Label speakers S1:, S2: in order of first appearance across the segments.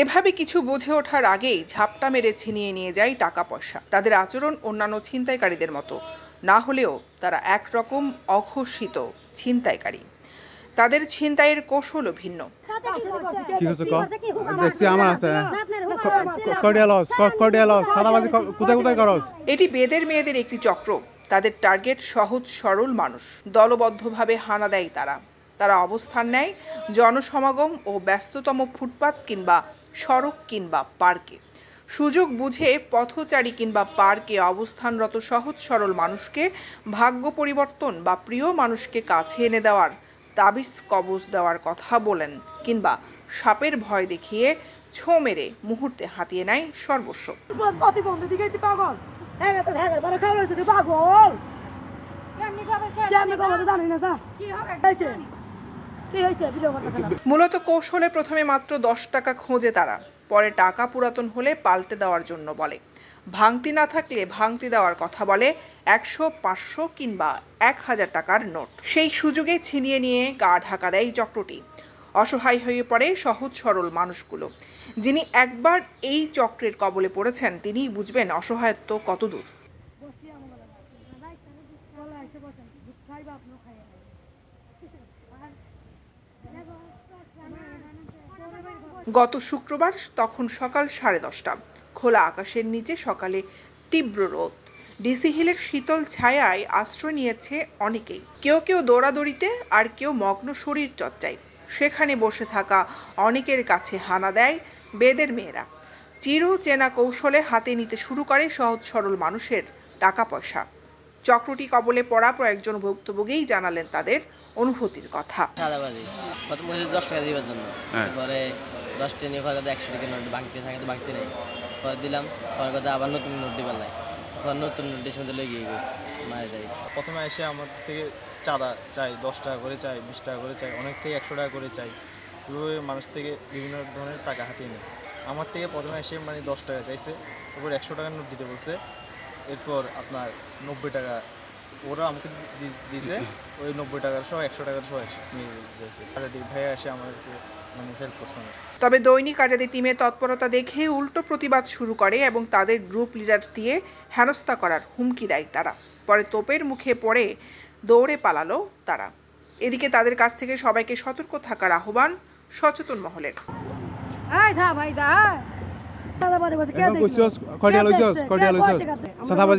S1: এভাবে কিছু বুঝে ওঠার আগেই ঝাপটা মেরে ছিনিয়ে নিয়ে যায় টাকা পয়সা। তাদের আচরণ অন্যান্য ছিনতাইকারীদের মতো না হলেও তারা একরকম অঘোষিত ছিনতাইকারী। তাদের ছিনতাইয়ের কৌশলও ভিন্ন। এটি বেদের মেয়েদের একটি চক্র। তাদের টার্গেট সহজ সরল মানুষ। দলবদ্ধভাবে হানা দেয় তারা। তারা অবস্থান নেয় জনসমাগম ও ব্যস্ততম ফুটপাত কিংবা সড়ক কিংবা পার্কে। সুযোগ বুঝে পথচারী কিংবা পার্কে অবস্থানরত সহজ সরল মানুষকে ভাগ্য পরিবর্তন বা প্রিয় মানুষকে কাছে এনে দেওয়ার তাবিজ কবজ দেওয়ার কথা বলেন কিংবা সাপের ভয় দেখিয়ে ছো মেরে মুহূর্তে হাতিয়ে নেয় সর্বস্ব। মূলত কৌশলে প্রথমে মাত্র 10 টাকা খোঁজে তারা, পরে টাকা পুরাতন হলে পাল্টে দেওয়ার জন্য বলে। ভাঙতি না থাকলে ভাঙতি দেওয়ার কথা বলে 100, 500 কিংবা 1000 টাকার নোট। সেই সুযোগে ছিনিয়ে নিয়ে গা ঢাকা দেয় চক্রটি। অসহায় হয়ে পড়ে সহজ সরল মানুষগুলো। যিনি একবার এই চক্রের কবলে পড়েছেন তিনিই বুঝবেন অসহায়ত্ব কতদূর। গত শুক্রবার তখন সকাল 10:30। খোলা আকাশের নিচে সকালে তীব্র রোদ। ডিসি হিলের শীতল ছায়ায় আশ্রয় নিয়েছে অনেকেই। কেউ কেউ দৌড়াদৌড়িতে আর কেউ মগ্ন শরীর চর্চায়। সেখানে বসে থাকা অনেকের কাছে হানা দেয় বেদের মেয়েরা। চিরচেনা কৌশলে হাতে নিতে শুরু করে সহজ সরল মানুষের টাকা পয়সা। চক্রটি কবলে পড়া কয়েকজন ভুক্তভোগী জানালেন তাদের অনুভূতির কথা।
S2: 10 টাকা দিবার জন্য, পরে 10 টা নিয়ে পরে 100 টাকা নোট ভাঙতে থাকে, তো ভাঙতে নেই, পরে দিলাম, পরে কথা আবার নতুন নোট দিবার নাই, পরে নতুন নোট ডিসের মধ্যে লেগে গিয়ে মারা যায়।
S3: প্রথমে এসে আমার থেকে চাঁদা চাই, 10 টাকা করে চাই, 20 টাকা করে চাই, অনেক থেকে 100 টাকা করে চাই। এভাবে মানুষ থেকে বিভিন্ন ধরনের টাকা হাতিয়ে নেয়। আমার থেকে প্রথমে এসে 10 টাকা চাইছে, এরপর 100 টাকার নোট দিতে বলছে, এরপর আপনার 90 টাকা ওরা আমাকে দিয়েছে, ওই 90 টাকার সহ 100 টাকার সহ নিয়ে যাচ্ছে। ভাইয়া এসে আমাদেরকে হেল্প করছে।
S1: তবে দৈনিক আজাদী টিমের তৎপরতা দেখে উল্টো প্রতিবাদ শুরু করে এবং তাদের গ্রুপ লিডার দিয়ে হেনস্থা করার হুমকি দেয় তারা। পরে তোপের মুখে পড়ে দৌড়ে পালালো তারা। এদিকে তাদের কাছ থেকে সবাইকে সতর্ক থাকার আহ্বান সচেতন মহলের।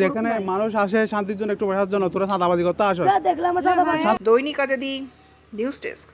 S4: এখানে মানুষ আসে শান্তির জন্য, একটু বসার জন্য, তোরা চাঁদাবাজি করতে আসো।
S1: দৈনিক আজাদী নিউজ ডেস্ক।